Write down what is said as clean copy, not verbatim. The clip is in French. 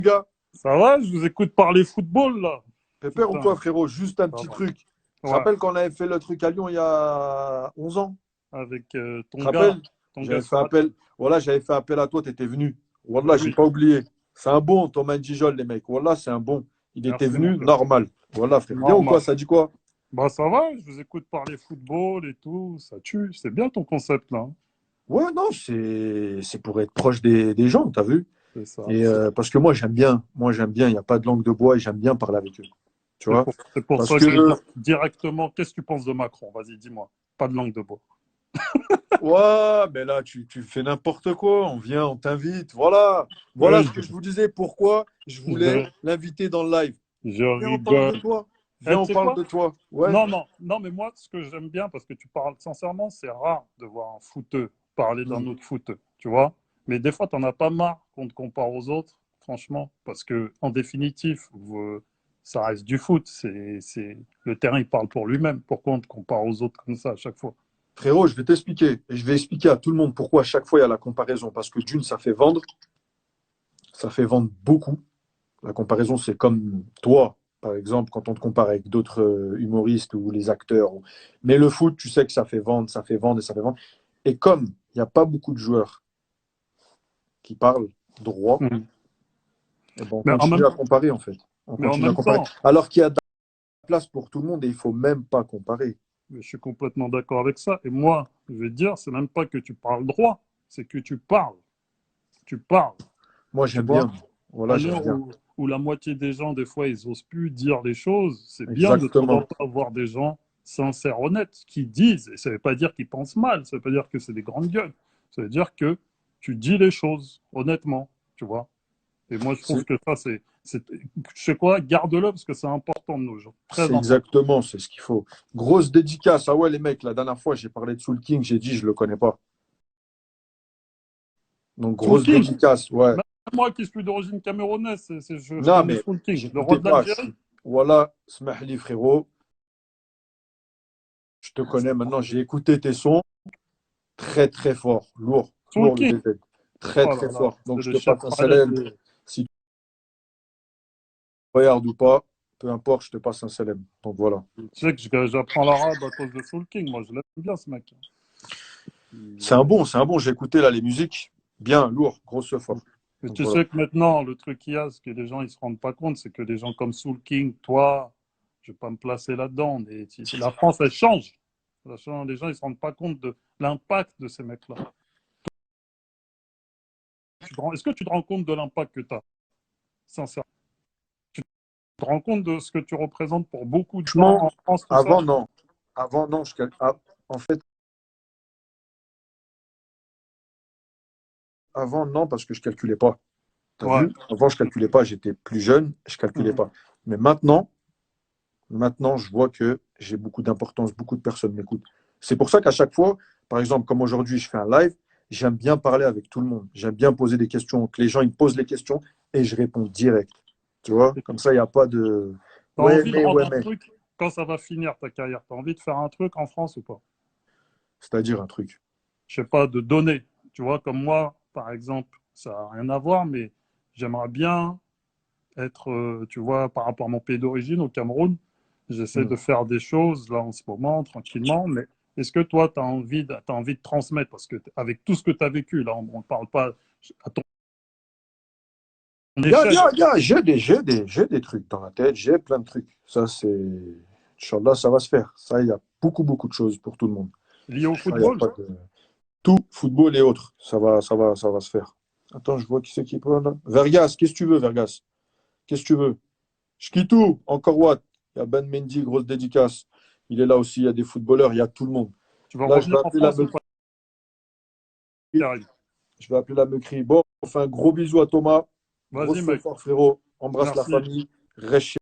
Gars, Ça va, je vous écoute parler football là. pépère ou quoi, Putain, frérot? Juste un ça petit va. truc. Tu te Ouais, rappelles quand on avait fait le truc à Lyon il y a 11 ans? avec Tu te rappelles? ton gars J'avais fait Smaton. appel. Voilà, j'avais fait appel à toi, tu étais venu. Mais Wallah, j'ai oui, pas oublié. C'est un bon, Thomas Gijol, les mecs. Wallah, c'est un bon. Il était merci mon venu, frère. normal. Voilà, frère. Bien ou Normal. quoi? Ça dit quoi? Bah ça va, je vous écoute parler football et tout, ça tue. C'est bien ton concept là, hein. Ouais, non, c'est pour être proche des gens, t'as vu? C'est ça. Et parce que moi, j'aime bien. Moi, j'aime bien. Il n'y a pas de langue de bois et j'aime bien parler avec eux. Tu vois? C'est pour Parce ça que je vais que dire directement, qu'est-ce que tu penses de Macron? Vas-y, dis-moi. Pas de langue de bois. ouais, mais là, tu fais n'importe quoi. On vient, on t'invite. Voilà. Voilà Ouais, ce que je vous disais. Pourquoi je voulais je, l'inviter dans le live. je Viens, on parle de rigole. toi. Eh, Viens, tu on sais parle quoi? de toi. Ouais. Non, non, non, mais moi, ce que j'aime bien, parce que tu parles sincèrement, c'est rare de voir un footeux parler d'un Mm. autre footeux, tu vois. Mais des fois, t'en as pas marre qu'on te compare aux autres, franchement, parce que en définitive, ça reste du foot. Le terrain, il parle pour lui-même. Pourquoi on te compare aux autres comme ça à chaque fois? Frérot, je vais t'expliquer. Et je vais expliquer à tout le monde pourquoi à chaque fois il y a la comparaison. Parce que d'une, ça fait vendre. Ça fait vendre beaucoup. La comparaison, c'est comme toi, par exemple, quand on te compare avec d'autres humoristes ou les acteurs. Mais le foot, tu sais que ça fait vendre, ça fait vendre et ça fait vendre. Et comme il n'y a pas beaucoup de joueurs qui parlent droit, Mhm. eh ben, on Mais en continue même, à comparer, en fait. On mais en continue à même comparer. temps, Alors qu'il y a de la place pour tout le monde et il ne faut même pas comparer. je suis complètement d'accord avec ça. Et moi, je vais te dire, c'est même pas que tu parles droit, c'est que tu parles. Tu parles, Moi, tu j'aime vois. bien. Voilà, À j'aime l'heure bien. où la moitié des gens, des fois, ils osent plus dire les choses, c'est bien de temps en Exactement. temps avoir des gens sincères, honnêtes, qui disent, et ça ne veut pas dire qu'ils pensent mal, ça ne veut pas dire que c'est des grandes gueules, ça veut dire que tu dis les choses honnêtement, tu vois. Et moi, je trouve C'est que ça, je sais quoi, garde-le parce que c'est important de nos jours, très c'est important. exactement, c'est ce qu'il faut. Grosse dédicace. Ah ouais, les mecs, la dernière fois, j'ai parlé de Soul King, j'ai dit, je le connais pas. Donc, Soul grosse King, dédicace, ouais. même moi qui suis d'origine camerounaise, je Non, connais mais Soul King, le roi j'écoutais de pas. l'Algérie. Voilà, smahli, frérot. Je te connais maintenant. J'ai écouté tes sons. Très, très fort. Lourd. Soul Lourd le King, DZ. Très, oh très là là, fort. Donc, c'est je le te chef passe un Khaled salam. Si tu regardes ou pas, peu importe, je te passe un salam. Donc, voilà. tu sais que j'apprends l'arabe à cause de Soul King. Moi, je l'aime bien, ce mec. C'est un bon, c'est un bon. J'ai écouté là les musiques. Bien, lourd, grosse fort. Mais Donc, tu voilà. sais que maintenant, le truc qu'il y a, ce que les gens ils se rendent pas compte, c'est que des gens comme Soul King, toi, je vais pas me placer là-dedans, mais la France, elle change. Les gens ils se rendent pas compte de l'impact de ces mecs-là. Est-ce que tu te rends compte de l'impact que tu as, sincèrement? Tu te rends compte de ce que tu représentes pour beaucoup de gens Franchement, en France, tout ça? avant, non. Avant, non. En fait, avant, non, parce que je calculais pas. T'as Ouais. vu? Avant, je calculais pas. J'étais plus jeune, je calculais Mhm. pas. Mais maintenant, je vois que j'ai beaucoup d'importance, beaucoup de personnes m'écoutent. C'est pour ça qu'à chaque fois, par exemple, comme aujourd'hui, je fais un live, j'aime bien parler avec tout le monde. J'aime bien poser des questions, que les gens ils me posent les questions et je réponds direct. Tu vois? Et Comme ça, il n'y a pas de t'as envie de ouais, rendre un mais. truc quand ça va finir ta carrière? T'as envie de faire un truc en France ou pas? C'est-à-dire un truc. Je sais pas, de donner. Tu vois, comme moi, par exemple, ça n'a rien à voir, mais j'aimerais bien être, tu vois, par rapport à mon pays d'origine, au Cameroun, j'essaie Hmm. de faire des choses là en ce moment, tranquillement, mais est-ce que toi, t'as envie de transmettre? Parce que avec tout ce que tu as vécu, là, on ne parle pas à ton échelle, J'ai des trucs dans la tête, j'ai plein de trucs. Ça, c'est. Inch'Allah, ça va se faire. Ça, il y a beaucoup, beaucoup de choses pour tout le monde. lié au Ça, il y a football. pas de. Tout, football et autres. Ça va se faire. Attends, je vois qui c'est qui parle là. Vergas, qu'est-ce que tu veux, Vergas? Qu'est-ce que tu veux? Shkitou, encore what? Il y a Ben Mendy, grosse dédicace. Il est là aussi, il y a des footballeurs, il y a tout le monde. Tu vas Là, je vais revenir en appeler la France ou Mecri. pas, Karim? Je vais appeler la Mecri. Bon, on fait un gros bisou à Thomas. Vas-y, Grosse mec. fort, frérot. Embrasse la Merci. famille. Reste